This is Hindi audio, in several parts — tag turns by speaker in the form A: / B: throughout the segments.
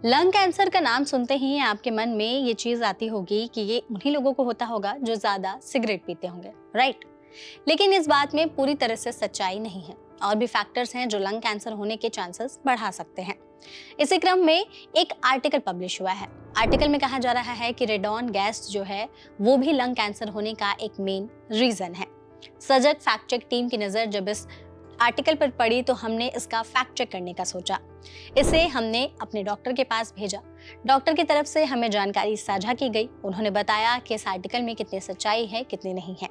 A: लंग कैंसर का नाम सुनते ही आपके मन में ये चीज आती होगी कि ये उन्हीं लोगों को होता होगा जो ज्यादा सिगरेट पीते होंगे, राइट? लेकिन इस बात में पूरी तरह से सच्चाई नहीं है। और भी फैक्टर्स हैं जो लंग कैंसर होने के चांसेस बढ़ा सकते हैं। इसी क्रम में एक आर्टिकल पब्लिश हुआ है। आर्टिकल में कहा जा रहा है कि रेडॉन गैस जो है वो भी लंग कैंसर होने का एक मेन रीजन है। सजग फैक्ट चेक टीम की नजर जब इस आर्टिकल पर पड़ी तो हमने इसका फैक्ट चेक करने का सोचा। इसे हमने अपने डॉक्टर के पास भेजा। डॉक्टर की तरफ से हमें जानकारी साझा की गई। उन्होंने बताया कि इस आर्टिकल में कितनी सच्चाई है, कितनी नहीं है।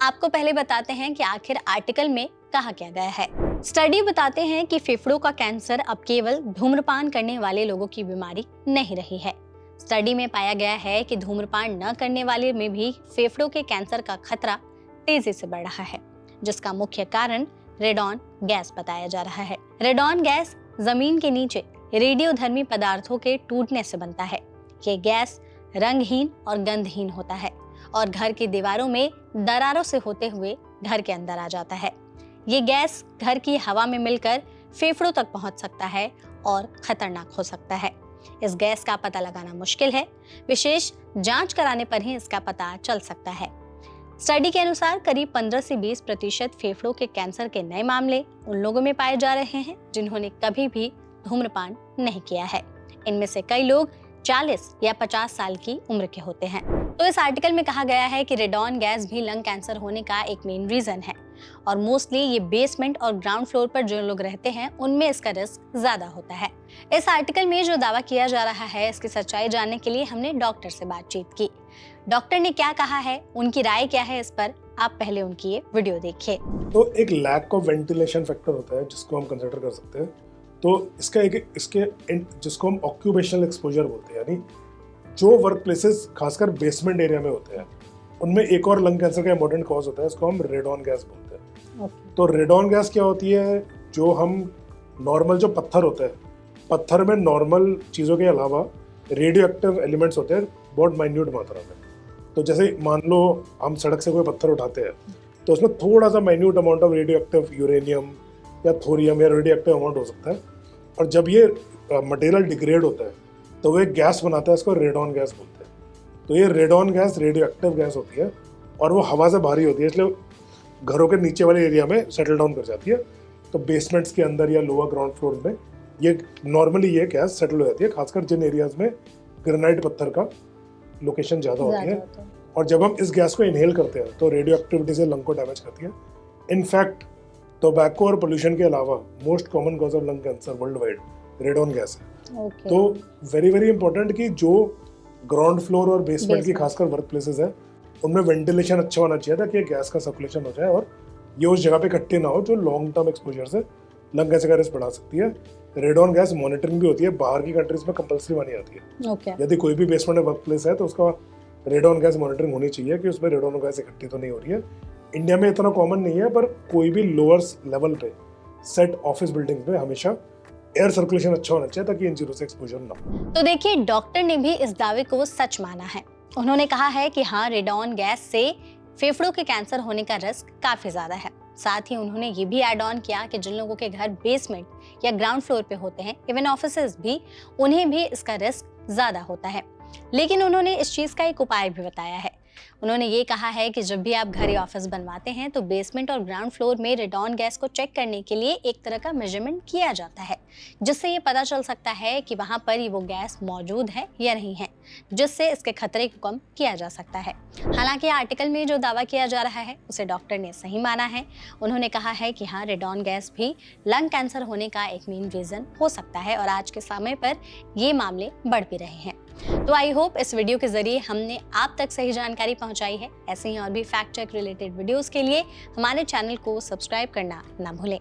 A: आपको पहले बताते हैं कि आखिर आर्टिकल में कहा क्या गया है। स्टडी बताते हैं कि फेफड़ों का कैंसर अब केवल धूम्रपान करने वाले लोगों की बीमारी नहीं रही है। स्टडी में पाया गया है कि धूम्रपान न करने वाले में भी फेफड़ों के कैंसर का खतरा तेजी से बढ़ रहा है, जिसका मुख्य कारण रेडॉन गैस बताया जा रहा है। रेडॉन गैस जमीन के नीचे रेडियोधर्मी पदार्थों के टूटने से बनता है। ये गैस रंगहीन और गंधहीन होता है और घर की दीवारों में दरारों से होते हुए घर के अंदर आ जाता है। ये गैस घर की हवा में मिलकर फेफड़ों तक पहुंच सकता है और खतरनाक हो सकता है। इस गैस का पता लगाना मुश्किल है। विशेष जांच कराने पर ही इसका पता चल सकता है। स्टडी के अनुसार करीब 15 से 20% फेफड़ों के कैंसर के नए मामले उन लोगों में पाए जा रहे हैं जिन्होंने कभी भी धूम्रपान नहीं किया है। इनमें से कई लोग 40 या 50 साल की उम्र के होते हैं। तो इस आर्टिकल में कहा गया है कि रेडॉन गैस भी लंग कैंसर होने का एक मेन रीजन है और मोस्टली ये बेसमेंट और ग्राउंड फ्लोर पर जो लोग रहते हैं उनमें इसका रिस्क ज्यादा होता है। इस आर्टिकल में जो दावा किया जा रहा है इसकी सच्चाई जानने के लिए हमने डॉक्टर से बातचीत की। डॉक्टर ने क्या कहा है, उनकी राय क्या है, इस पर आप पहले उनकी ये वीडियो देखिए।
B: तो एक लैक ऑफ वेंटिलेशन फैक्टर होता है जिसको हम कंसिडर कर सकते हैं। तो इसके जिसको हम ऑक्यूपेशनल एक्सपोजर बोलते हैं, यानी जो वर्क प्लेसेस खासकर बेसमेंट एरिया में होते हैं उनमें एक और लंग कैंसर का इंपॉर्टेंट कॉज होता है, इसको हम रेडॉन गैस बोलते हैं। तो रेडॉन गैस क्या होती है, जो हम नॉर्मल जो पत्थर होता है, पत्थर में नॉर्मल चीज़ों के अलावा रेडियो एक्टिव एलिमेंट्स होते हैं बहुत माइन्यूट मात्रा में। तो जैसे मान लो हम सड़क से कोई पत्थर उठाते हैं तो उसमें थोड़ा सा minute amount of radio active uranium या थोरियम या रेडियो एक्टिव अमाउंट हो सकता है। और जब ये मटेरियल डिग्रेड होता है तो वो एक गैस बनाता है, इसको रेडॉन गैस बोलते हैं। तो ये radon gas radio active gas होती है और वो हवा से भारी होती है, इसलिए घरों के नीचे वाले एरिया में सेटल डाउन कर जाती है। तो बेसमेंट्स के अंदर या लोअर ग्राउंड फ्लोर में ये नॉर्मली ये गैस सेटल हो जाती है, खासकर जिन एरियाज में ग्रेनाइट पत्थर का लोकेशन ज़्यादा होती है। और जब हम इस गैस को इनहेल करते हैं तो रेडियो एक्टिविटी से लंग को डैमेज करती है। इनफैक्ट टोबैको और पोल्यूशन के अलावा most common cause of lung cancer world wide radon gas है। तो वेरी वेरी इंपॉर्टेंट कि जो ग्राउंड फ्लोर और बेसमेंट की खासकर वर्क प्लेसेस है उनमें वेंटिलेशन अच्छा होना चाहिए ताकि गैस का सर्कुलेशन हो जाए और ये उस जगह पे इकट्ठे ना हो जो लॉन्ग टर्म एक्सपोजर से लंग कैंसर का रिस्क बढ़ा सकती है। रेडॉन गैस मॉनिटरिंग भी होती है, बाहर की कंट्रीज में कंपल्सरी मानी जाती है। यदि कोई भी बेसमेंट में वर्क प्लेस है तो उसका रेडॉन गैस मॉनिटरिंग होनी चाहिए कि उसमें रेडॉन गैस इकट्ठी तो नहीं हो रही है। इंडिया में इतना कॉमन नहीं है, पर कोई भी लोअर लेवल पे सेट ऑफिस बिल्डिंग्स में हमेशा एयर सर्कुलेशन अच्छा होना चाहिए ताकि इन चीजों से एक्सपोजर ना हो।
A: तो देखिए, डॉक्टर ने भी इस दावे को सच माना है। उन्होंने कहा है कि हाँ, रेडॉन गैस से फेफड़ों के कैंसर होने का रिस्क काफी ज्यादा है। साथ ही उन्होंने ये भी ऐड ऑन किया कि जिन लोगों के घर बेसमेंट या ग्राउंड फ्लोर पे होते हैं, इवन ऑफिसेज भी, उन्हें भी इसका रिस्क ज्यादा होता है। लेकिन उन्होंने इस चीज का एक उपाय भी बताया है। उन्होंने ये कहा है कि जब भी आप घर या ऑफिस बनवाते हैं तो बेसमेंट और ग्राउंड फ्लोर में रेडॉन गैस को चेक करने के लिए एक तरह का मेजरमेंट किया जाता है, जिससे ये पता चल सकता है कि वहां पर वो गैस मौजूद है या नहीं है, जिससे इसके खतरे को कम किया जा सकता है। हालांकि आर्टिकल में जो दावा किया जा रहा है उसे डॉक्टर ने सही माना है। उन्होंने कहा है कि हाँ, रेडॉन गैस भी लंग कैंसर होने का एक मेन रीजन हो सकता है और आज के समय पर ये मामले बढ़ भी रहे हैं। तो आई होप इस वीडियो के जरिए हमने आप तक सही जानकारी पहुंचाई है। ऐसे ही और भी फैक्ट चेक रिलेटेड वीडियोस के लिए हमारे चैनल को सब्सक्राइब करना ना भूलें।